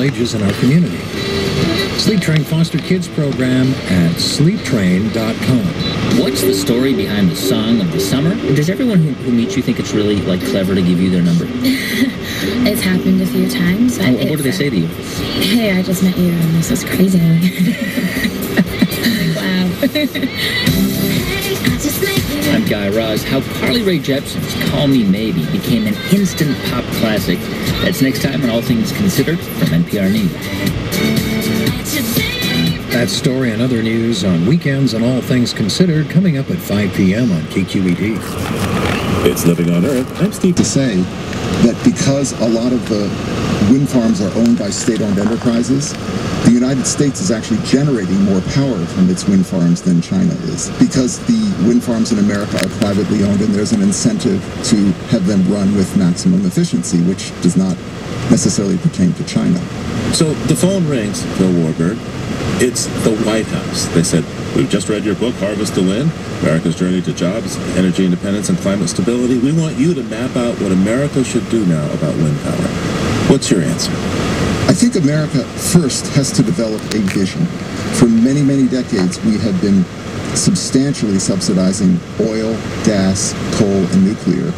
ages in our community. Sleep Train Foster Kids program at sleeptrain.com. What's the story behind the song of the summer? Does everyone who meets you think it's really, clever to give you their number? It's happened a few times. What do they say to you? Hey, I just met you and this is crazy. Wow. I'm Guy Raz. How Carly Rae Jepsen's Call Me Maybe became an instant pop classic. That's next time on All Things Considered from NPR News. That story and other news on weekends and All Things Considered coming up at 5 p.m. on KQED. It's Living on Earth. I'm Steve. To say that because a lot of the wind farms are owned by state-owned enterprises, the United States is actually generating more power from its wind farms than China is. Because the wind farms in America are privately owned and there's an incentive to have them run with maximum efficiency, which does not necessarily pertain to China. So the phone rings, Phil Warburg. It's the White House. They said, we've just read your book, Harvest the Wind, America's Journey to Jobs, Energy Independence, and Climate Stability. We want you to map out what America should do now about wind power. What's your answer? I think America first has to develop a vision. For many, many decades, we have been substantially subsidizing oil, gas, coal, and nuclear.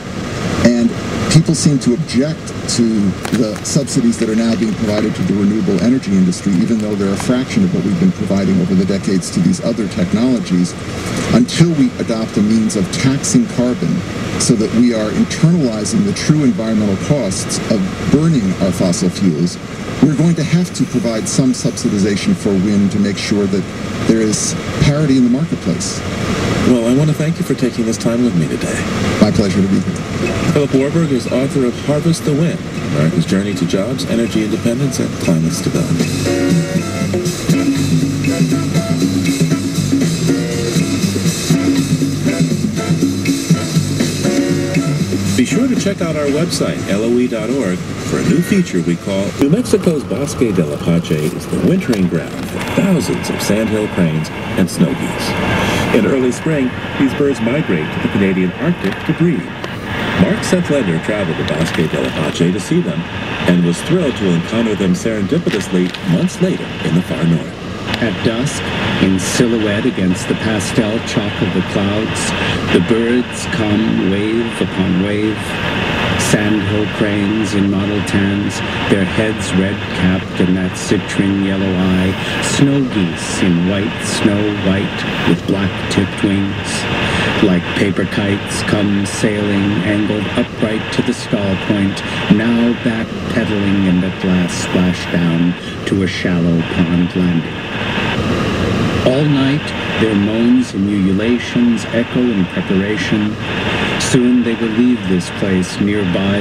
And people seem to object to the subsidies that are now being provided to the renewable energy industry, even though they're a fraction of what we've been providing over the decades to these other technologies, until we adopt a means of taxing carbon so that we are internalizing the true environmental costs of burning our fossil fuels. We're going to have to provide some subsidization for wind to make sure that there is parity in the marketplace. Well, I want to thank you for taking this time with me today. My pleasure to be here. Philip Warburg is author of Harvest the Wind, America's Journey to Jobs, Energy Independence, and Climate Stability. Be sure to check out our website, LOE.org, for a new feature we call New Mexico's Bosque del Apache is the wintering ground for thousands of sandhill cranes and snow geese. In early spring, these birds migrate to the Canadian Arctic to breed. Mark Seth Lender traveled to Bosque del Apache to see them and was thrilled to encounter them serendipitously months later in the far north. At dusk, in silhouette against the pastel chalk of the clouds, the birds come wave upon wave. Sandhill cranes in mottled tans, their heads red-capped in that citrine yellow eye. Snow geese in white snow white with black-tipped wings. Like paper kites come sailing, angled upright to the stall point, now back-pedaling and at last splash down to a shallow pond landing. All night, their moans and ululations echo in preparation. Soon they will leave this place nearby